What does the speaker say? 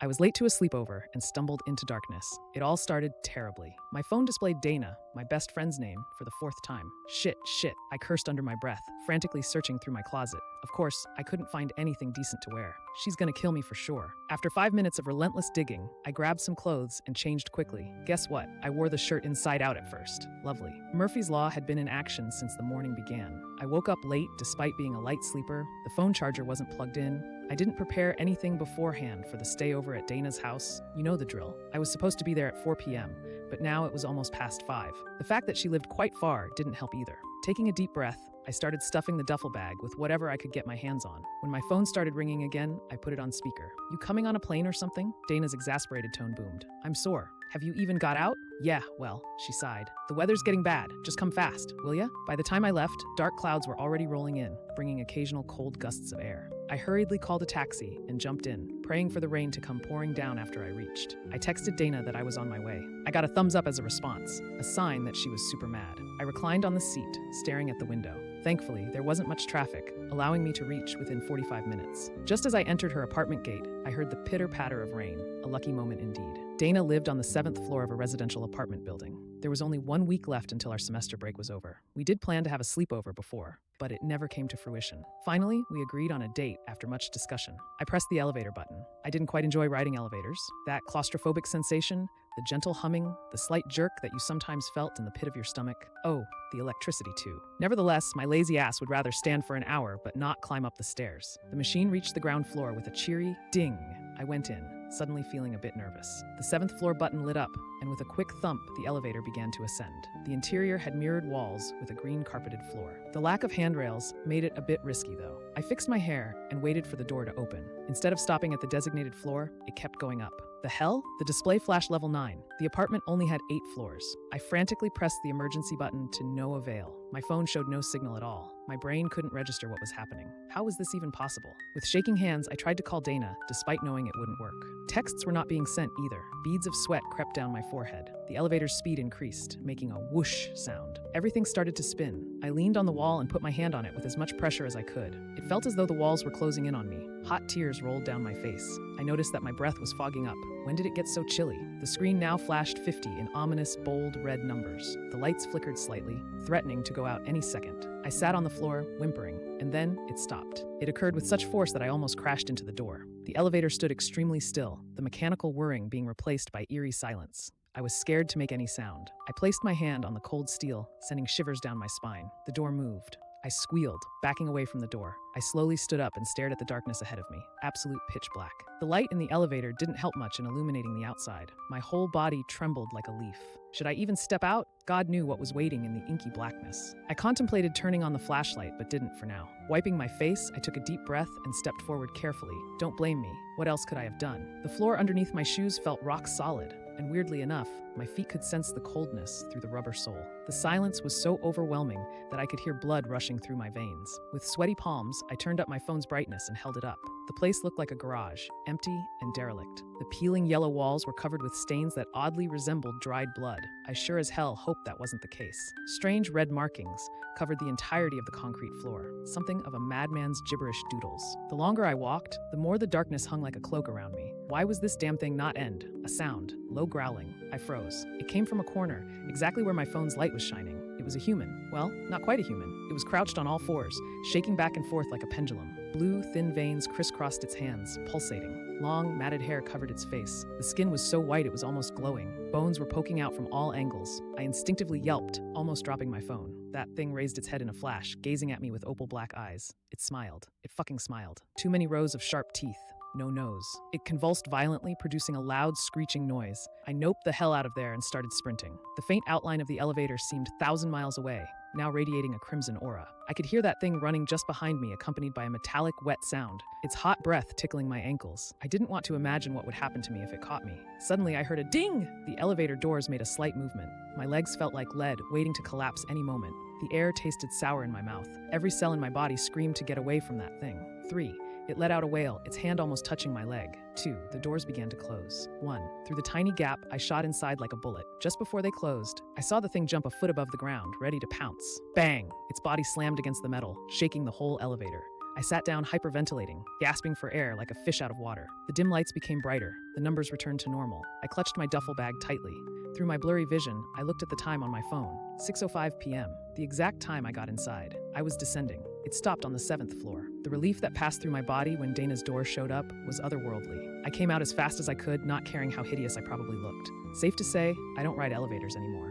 I was late to a sleepover and stumbled into darkness. It all started terribly. My phone displayed Dana, my best friend's name, for the fourth time. Shit, I cursed under my breath, frantically searching through my closet. Of course, I couldn't find anything decent to wear. She's gonna kill me for sure. After 5 minutes of relentless digging, I grabbed some clothes and changed quickly. Guess what? I wore the shirt inside out at first. Lovely. Murphy's Law had been in action since the morning began. I woke up late despite being a light sleeper. The phone charger wasn't plugged in. I didn't prepare anything beforehand for the stay over at Dana's house. You know the drill. I was supposed to be there at 4 p.m., but now it was almost past 5. The fact that she lived quite far didn't help either. Taking a deep breath, I started stuffing the duffel bag with whatever I could get my hands on. When my phone started ringing again, I put it on speaker. You coming on a plane or something? Dana's exasperated tone boomed. I'm sore. Have you even got out? Yeah, well, she sighed. The weather's getting bad. Just come fast, will ya? By the time I left, dark clouds were already rolling in, bringing occasional cold gusts of air. I hurriedly called a taxi and jumped in, praying for the rain to come pouring down after I reached. I texted Dana that I was on my way. I got a thumbs up as a response, a sign that she was super mad. I reclined on the seat, staring at the window. Thankfully, there wasn't much traffic, allowing me to reach within 45 minutes. Just as I entered her apartment gate, I heard the pitter-patter of rain, a lucky moment indeed. Dana lived on the 7th floor of a residential apartment building. There was only 1 week left until our semester break was over. We did plan to have a sleepover before, but it never came to fruition. Finally, we agreed on a date after much discussion. I pressed the elevator button. I didn't quite enjoy riding elevators. That claustrophobic sensation, the gentle humming, the slight jerk that you sometimes felt in the pit of your stomach. Oh, the electricity too. Nevertheless, my lazy ass would rather stand for an hour but not climb up the stairs. The machine reached the ground floor with a cheery ding. I went in, suddenly feeling a bit nervous. The 7th floor button lit up, and with a quick thump, the elevator began to ascend. The interior had mirrored walls with a green carpeted floor. The lack of handrails made it a bit risky though. I fixed my hair and waited for the door to open. Instead of stopping at the designated floor, it kept going up. The hell? The display flashed level 9. The apartment only had 8 floors. I frantically pressed the emergency button to no avail. My phone showed no signal at all. My brain couldn't register what was happening. How was this even possible? With shaking hands, I tried to call Dana, despite knowing it wouldn't work. Texts were not being sent either. Beads of sweat crept down my forehead. The elevator's speed increased, making a whoosh sound. Everything started to spin. I leaned on the wall and put my hand on it with as much pressure as I could. It felt as though the walls were closing in on me. Hot tears rolled down my face. I noticed that my breath was fogging up. When did it get so chilly? The screen now flashed 50 in ominous, bold red numbers. The lights flickered slightly, threatening to go out any second. I sat on the floor, whimpering, and then it stopped. It occurred with such force that I almost crashed into the door. The elevator stood extremely still, the mechanical whirring being replaced by eerie silence. I was scared to make any sound. I placed my hand on the cold steel, sending shivers down my spine. The door moved. I squealed, backing away from the door. I slowly stood up and stared at the darkness ahead of me, absolute pitch black. The light in the elevator didn't help much in illuminating the outside. My whole body trembled like a leaf. Should I even step out? God knew what was waiting in the inky blackness. I contemplated turning on the flashlight, but didn't for now. Wiping my face, I took a deep breath and stepped forward carefully. Don't blame me. What else could I have done? The floor underneath my shoes felt rock solid. And weirdly enough, my feet could sense the coldness through the rubber sole. The silence was so overwhelming that I could hear blood rushing through my veins. With sweaty palms, I turned up my phone's brightness and held it up. The place looked like a garage, empty and derelict. The peeling yellow walls were covered with stains that oddly resembled dried blood. I sure as hell hoped that wasn't the case. Strange red markings covered the entirety of the concrete floor, something of a madman's gibberish doodles. The longer I walked, the more the darkness hung like a cloak around me. Why was this damn thing not end? A sound, low growling. I froze. It came from a corner, exactly where my phone's light was shining. It was a human. Well, not quite a human. It was crouched on all fours, shaking back and forth like a pendulum. Blue, thin veins crisscrossed its hands, pulsating. Long, matted hair covered its face. The skin was so white it was almost glowing. Bones were poking out from all angles. I instinctively yelped, almost dropping my phone. That thing raised its head in a flash, gazing at me with opal black eyes. It smiled. It fucking smiled. Too many rows of sharp teeth. No nose. It convulsed violently, producing a loud, screeching noise. I noped the hell out of there and started sprinting. The faint outline of the elevator seemed 1,000 miles away, now radiating a crimson aura. I could hear that thing running just behind me, accompanied by a metallic, wet sound, its hot breath tickling my ankles. I didn't want to imagine what would happen to me if it caught me. Suddenly, I heard a ding! The elevator doors made a slight movement. My legs felt like lead, waiting to collapse any moment. The air tasted sour in my mouth. Every cell in my body screamed to get away from that thing. 3. It let out a wail, its hand almost touching my leg. 2. The doors began to close. 1. Through the tiny gap, I shot inside like a bullet. Just before they closed, I saw the thing jump a foot above the ground, ready to pounce. Bang! Its body slammed against the metal, shaking the whole elevator. I I sat down, hyperventilating, gasping for air like a fish out of water. The dim lights became brighter. The numbers returned to normal. I clutched my duffel bag tightly. Through my blurry vision, I looked at the time on my phone. 6:05 p.m., the exact time I got inside. I was descending. It stopped on the 7th floor. The relief that passed through my body when Dana's door showed up was otherworldly. I came out as fast as I could, not caring how hideous I probably looked. Safe to say, I don't ride elevators anymore.